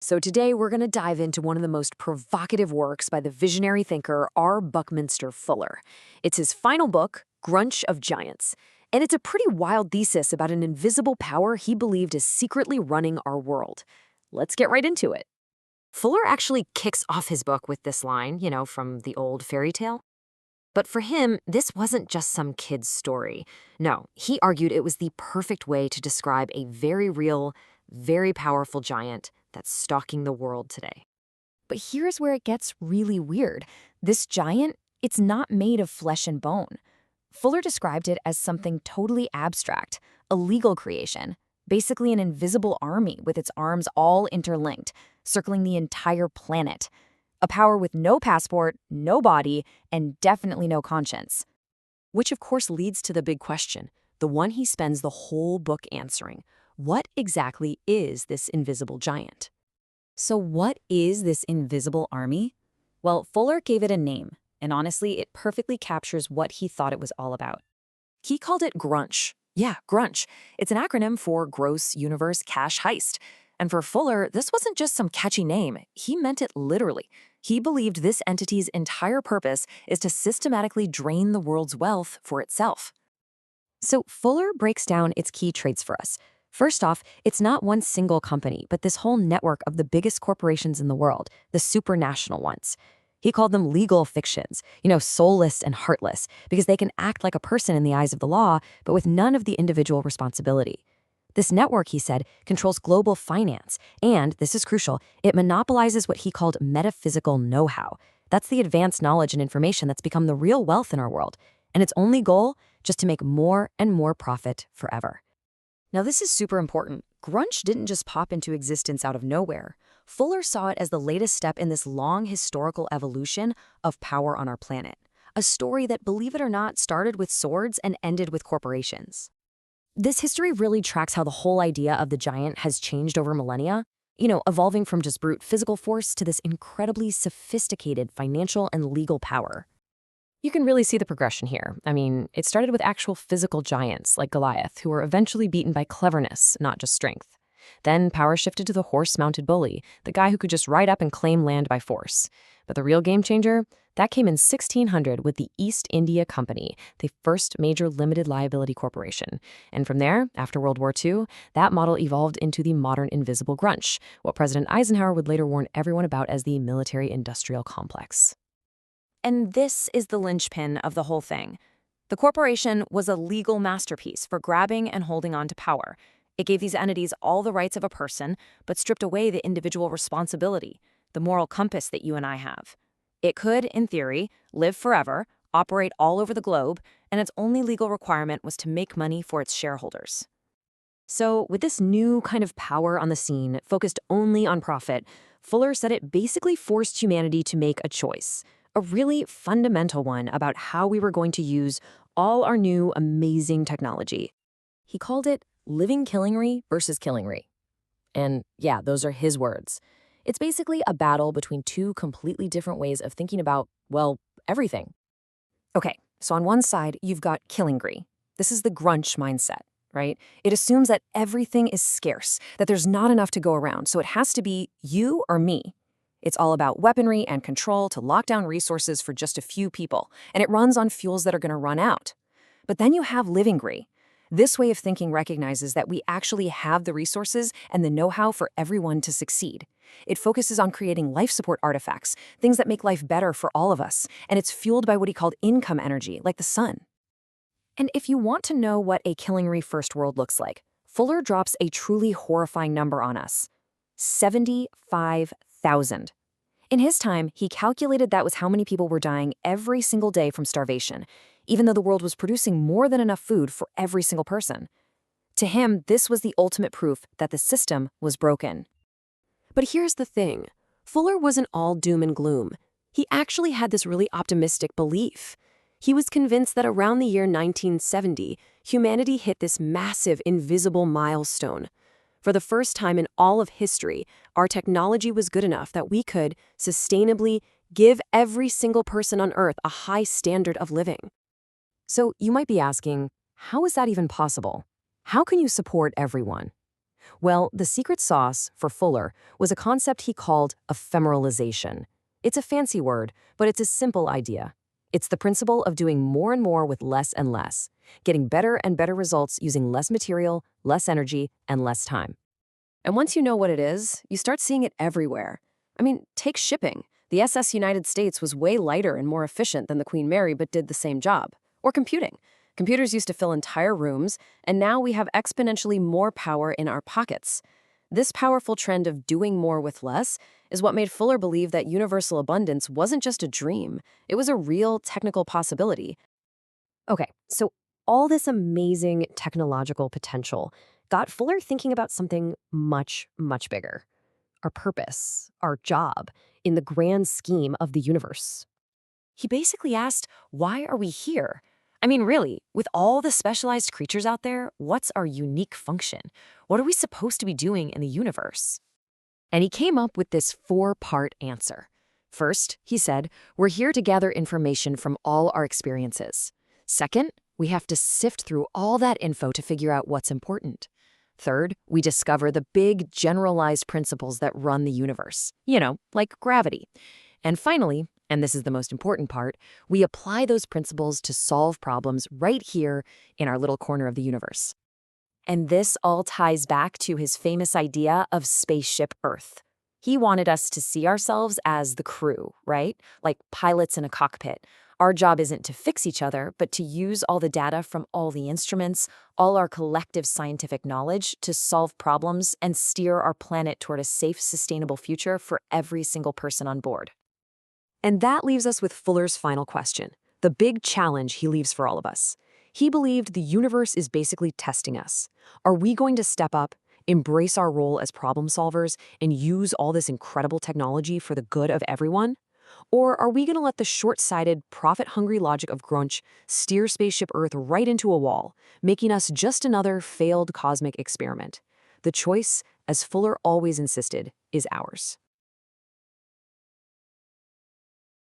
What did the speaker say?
So today we're going to dive into one of the most provocative works by the visionary thinker R. Buckminster Fuller. It's his final book, Grunch of Giants. And it's a pretty wild thesis about an invisible power he believed is secretly running our world. Let's get right into it. Fuller actually kicks off his book with this line, from the old fairy tale. But for him, this wasn't just some kid's story. No, he argued it was the perfect way to describe a very real, very powerful giant that's stalking the world today. But here's where it gets really weird. This giant, it's not made of flesh and bone. Fuller described it as something totally abstract, a legal creation, basically an invisible army with its arms all interlinked, circling the entire planet. A power with no passport, no body, and definitely no conscience. Which of course leads to the big question, the one he spends the whole book answering. What exactly is this invisible giant? So what is this invisible army? Well, Fuller gave it a name, and honestly, it perfectly captures what he thought it was all about. He called it Grunch. Yeah, Grunch. It's an acronym for Gross Universal Cash Heist. And for Fuller, this wasn't just some catchy name. He meant it literally. He believed this entity's entire purpose is to systematically drain the world's wealth for itself. So Fuller breaks down its key traits for us. First off, it's not one single company, but this whole network of the biggest corporations in the world, the supranational ones. He called them legal fictions, soulless and heartless, because they can act like a person in the eyes of the law, but with none of the individual responsibility. This network, he said, controls global finance, and, this is crucial, it monopolizes what he called metaphysical know-how. That's the advanced knowledge and information that's become the real wealth in our world, and its only goal, just to make more and more profit forever. Now, this is super important. Grunch didn't just pop into existence out of nowhere. Fuller saw it as the latest step in this long historical evolution of power on our planet. A story that, believe it or not, started with swords and ended with corporations. This history really tracks how the whole idea of the giant has changed over millennia, evolving from just brute physical force to this incredibly sophisticated financial and legal power. You can really see the progression here. It started with actual physical giants like Goliath, who were eventually beaten by cleverness, not just strength. Then power shifted to the horse-mounted bully, the guy who could just ride up and claim land by force. But the real game changer? That came in 1600 with the East India Company, the first major limited liability corporation. And from there, after World War II, that model evolved into the modern invisible Grunch, what President Eisenhower would later warn everyone about as the military-industrial complex. And this is the linchpin of the whole thing. The corporation was a legal masterpiece for grabbing and holding on to power. It gave these entities all the rights of a person, but stripped away the individual responsibility, the moral compass that you and I have. It could, in theory, live forever, operate all over the globe, and its only legal requirement was to make money for its shareholders. So, with this new kind of power on the scene, focused only on profit, Fuller said it basically forced humanity to make a choice. A really fundamental one about how we were going to use all our new amazing technology. He called it living killingry versus killingry. And yeah, those are his words. It's basically a battle between two completely different ways of thinking about, everything. Okay, so on one side, you've got killingry. This is the Grunch mindset, right? It assumes that everything is scarce, that there's not enough to go around, so it has to be you or me. It's all about weaponry and control to lock down resources for just a few people, and it runs on fuels that are going to run out. But then you have livingry. This way of thinking recognizes that we actually have the resources and the know-how for everyone to succeed. It focuses on creating life support artifacts, things that make life better for all of us, and it's fueled by what he called income energy, like the sun. And if you want to know what a killingry first world looks like, Fuller drops a truly horrifying number on us. 75,000. In his time, he calculated that was how many people were dying every single day from starvation, even though the world was producing more than enough food for every single person. To him, this was the ultimate proof that the system was broken. But here's the thing. Fuller wasn't all doom and gloom. He actually had this really optimistic belief. He was convinced that around the year 1970, humanity hit this massive invisible milestone. For the first time in all of history, our technology was good enough that we could, sustainably, give every single person on Earth a high standard of living. So you might be asking, how is that even possible? How can you support everyone? Well, the secret sauce for Fuller was a concept he called ephemeralization. It's a fancy word, but it's a simple idea. It's the principle of doing more and more with less and less, getting better and better results using less material, less energy, and less time. And once you know what it is, you start seeing it everywhere. I mean, take shipping. The SS United States was way lighter and more efficient than the Queen Mary, but did the same job. Or computing. Computers used to fill entire rooms, and now we have exponentially more power in our pockets. This powerful trend of doing more with less is what made Fuller believe that universal abundance wasn't just a dream, it was a real technical possibility. Okay, so all this amazing technological potential got Fuller thinking about something much, much bigger. Our purpose, our job, in the grand scheme of the universe. He basically asked, why are we here? I mean, really, with all the specialized creatures out there, what's our unique function? What are we supposed to be doing in the universe? And he came up with this four-part answer. First, he said, we're here to gather information from all our experiences. Second, we have to sift through all that info to figure out what's important. Third, we discover the big, generalized principles that run the universe, like gravity. And finally, and this is the most important part, we apply those principles to solve problems right here in our little corner of the universe. And this all ties back to his famous idea of Spaceship Earth. He wanted us to see ourselves as the crew, right? Like pilots in a cockpit. Our job isn't to fix each other, but to use all the data from all the instruments, all our collective scientific knowledge to solve problems and steer our planet toward a safe, sustainable future for every single person on board. And that leaves us with Fuller's final question, the big challenge he leaves for all of us. He believed the universe is basically testing us. Are we going to step up, embrace our role as problem solvers, and use all this incredible technology for the good of everyone? Or are we going to let the short-sighted, profit-hungry logic of Grunch steer Spaceship Earth right into a wall, making us just another failed cosmic experiment? The choice, as Fuller always insisted, is ours.